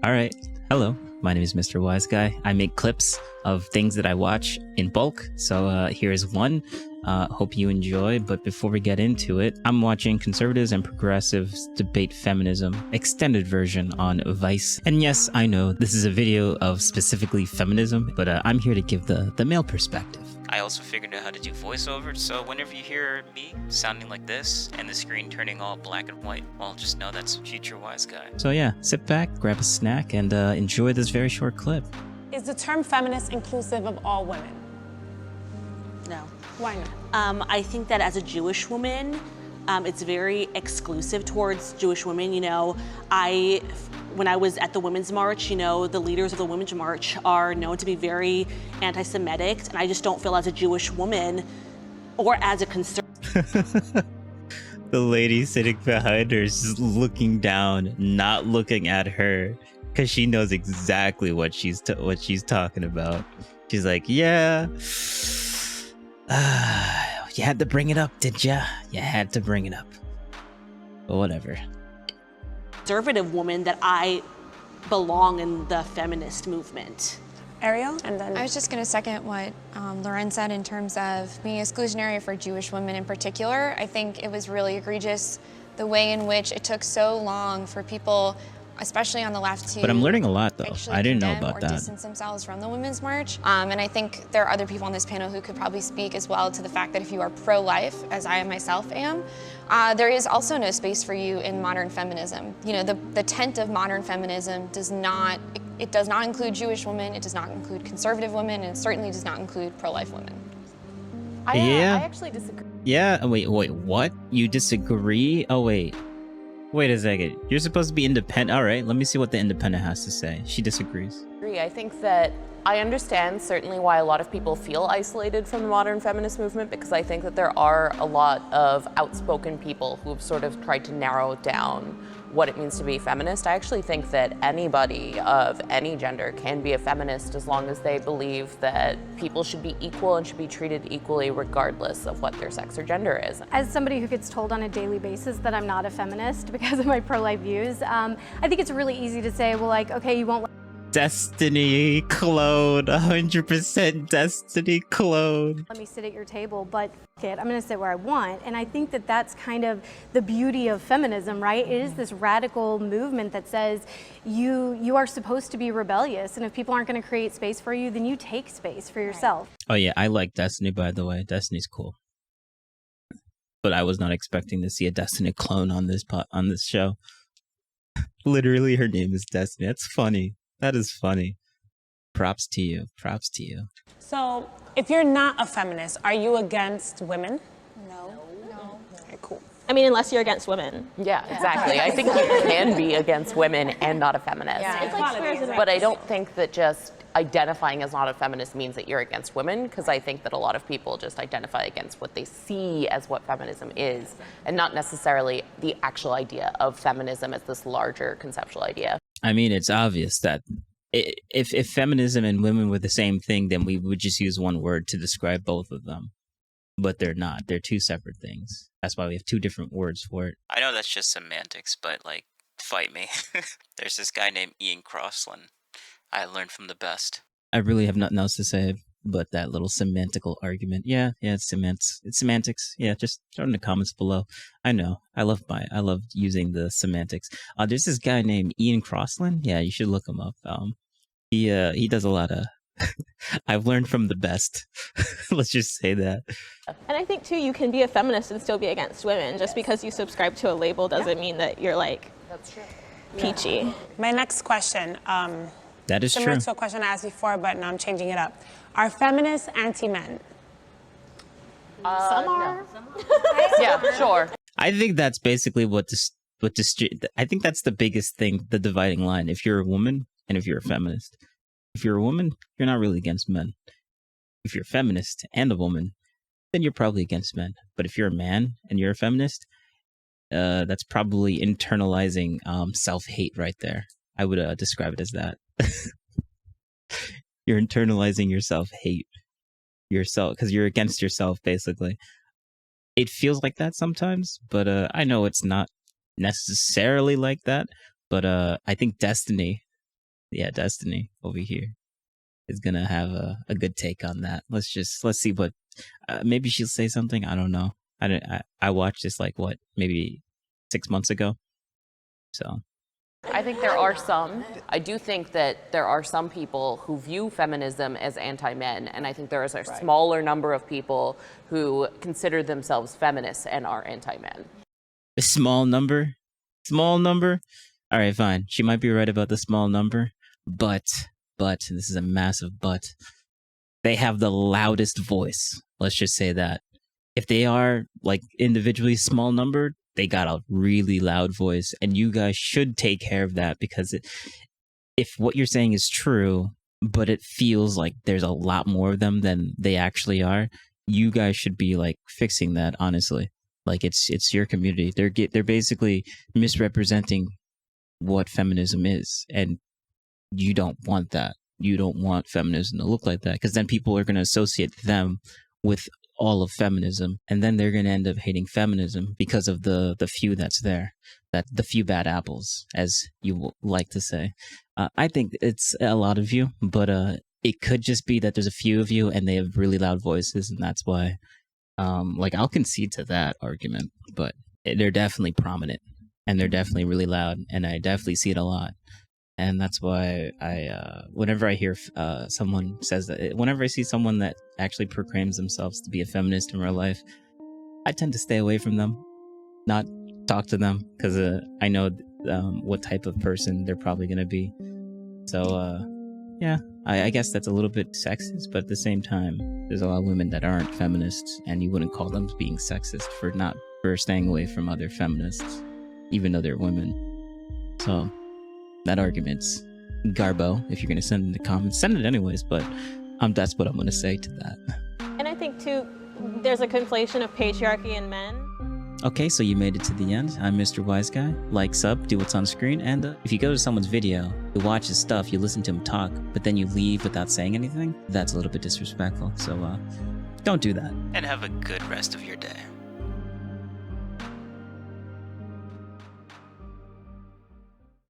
All right. Hello. My name is Mr. Whyzguy. I make clips of things that I watch in bulk. So here's one. Hope you enjoy. But before we get into it, I'm watching conservatives and progressives debate feminism, extended version on Vice. And yes, I know this is a video of specifically feminism, but I'm here to give the male perspective. I also figured out how to do voiceover, so whenever you hear me sounding like this and the screen turning all black and white, well, just know that's future Whyzguy. So yeah, sit back, grab a snack, and enjoy this very short clip. Is the term feminist inclusive of all women? No. Why not? I think that as a Jewish woman, it's very exclusive towards Jewish women. You know, when I was at the Women's March, you know, the leaders of the Women's March are known to be very anti-Semitic, and I just don't feel as a Jewish woman or as a conservative. The lady sitting behind her is just looking down, not looking at her, because she knows exactly what she's talking about. She's like, yeah, you had to bring it up, did ya? You had to bring it up. But whatever. Conservative woman that I belong in the feminist movement. Ariel, and then... I was just going to second what Lauren said in terms of being exclusionary for Jewish women in particular. I think it was really egregious the way in which it took so long for people, especially on the left, to... But I'm learning a lot, though. I didn't know about or that. distance themselves from the Women's March. And I think there are other people on this panel who could probably speak as well to the fact that if you are pro-life, as I myself am, there is also no space for you in modern feminism. You know, the tent of modern feminism does not include Jewish women, it does not include conservative women, and it certainly does not include pro-life women. I actually disagree. Yeah, wait, what? You disagree? Oh, wait a second. You're supposed to be independent. All right, let me see what the independent has to say. She disagrees. I think that I understand certainly why a lot of people feel isolated from the modern feminist movement, because I think that there are a lot of outspoken people who've sort of tried to narrow down what it means to be feminist. I actually think that anybody of any gender can be a feminist as long as they believe that people should be equal and should be treated equally regardless of what their sex or gender is. As somebody who gets told on a daily basis that I'm not a feminist because of my pro-life views, I think it's really easy to say, well, like, okay, you won't... Destiny clone, 100% Destiny clone. Let me sit at your table, but I'm gonna sit where I want. And I think that that's kind of the beauty of feminism, right? It is this radical movement that says you are supposed to be rebellious, and if people aren't gonna create space for you, then you take space for yourself. Oh yeah, I like Destiny, by the way. Destiny's cool. But I was not expecting to see a Destiny clone on this show. Literally, her name is Destiny. That's funny. That is funny. Props to you. Props to you. So, if you're not a feminist, are you against women? No. Okay, cool. I mean, unless you're against women. Yeah, exactly. I think you can be against women and not a feminist. Yeah. It's like squares and But I don't think that just identifying as not a feminist means that you're against women, because I think that a lot of people just identify against what they see as what feminism is, and not necessarily the actual idea of feminism as this larger conceptual idea. I mean, it's obvious that if feminism and women were the same thing, then we would just use one word to describe both of them. But they're not. They're two separate things. That's why we have two different words for it. I know that's just semantics, but, like, fight me. There's this guy named Ian Crossland. I learned from the best. I really have nothing else to say but that little semantical argument. Yeah, it's semantics. Yeah, just throw it in the comments below. I know. I love using the semantics. There's this guy named Ian Crossland. Yeah, you should look him up. He does a lot of I've learned from the best. Let's just say that. And I think, too, you can be a feminist and still be against women. Just because you subscribe to a label doesn't mean that you're, like, That's true. peachy. My next question, That is similar true. to a question I asked before, but now I'm changing it up. Are feminists anti-men? Some are. Yeah, sure. I think that's basically I think that's the biggest thing, the dividing line. If you're a woman and if you're a feminist. If you're a woman, you're not really against men. If you're a feminist and a woman, then you're probably against men. But if you're a man and you're a feminist, that's probably internalizing self-hate right there. I would describe it as that. You're internalizing your self-hate. Yourself, because you're against yourself, basically. It feels like that sometimes, but I know it's not necessarily like that. But I think Destiny Yeah, Destiny over here is gonna have a good take on that. Let's see what maybe she'll say something. I don't know. I watched this like what, maybe 6 months ago. So I think there are some. I do think that there are some people who view feminism as anti-men, and I think there is a smaller number of people who consider themselves feminists and are anti-men. a small number, small number. All right, fine. She might be right about the small number, but this is a massive but. They have the loudest voice. Let's just say that. If they are like individually small numbered, they got a really loud voice, and you guys should take care of that, because if what you're saying is true, but it feels like there's a lot more of them than they actually are, you guys should be like fixing that, honestly. Like it's your community. They're basically misrepresenting what feminism is, and you don't want that. You don't want feminism to look like that, because then people are going to associate them with all of feminism, and then they're going to end up hating feminism because of the few that's there, that the few bad apples, as you like to say. I think it's a lot of you, but it could just be that there's a few of you and they have really loud voices, and that's why. Like, I'll concede to that argument, but they're definitely prominent and they're definitely really loud, and I definitely see it a lot. And that's why whenever I hear someone says that, whenever I see someone that actually proclaims themselves to be a feminist in real life, I tend to stay away from them, not talk to them, because I know what type of person they're probably going to be. So, yeah, I guess that's a little bit sexist, but at the same time, there's a lot of women that aren't feminists, and you wouldn't call them being sexist for staying away from other feminists, even though they're women. So that argument's garbo. If you're going to send it in the comments, send it anyways, but that's what I'm going to say to that. And I think, too, there's a conflation of patriarchy and men. Okay, so you made it to the end. I'm Mr. Whyzguy. Like, sub, do what's on screen, and if you go to someone's video, you watch his stuff, you listen to him talk, but then you leave without saying anything, that's a little bit disrespectful, so don't do that. And have a good rest of your day.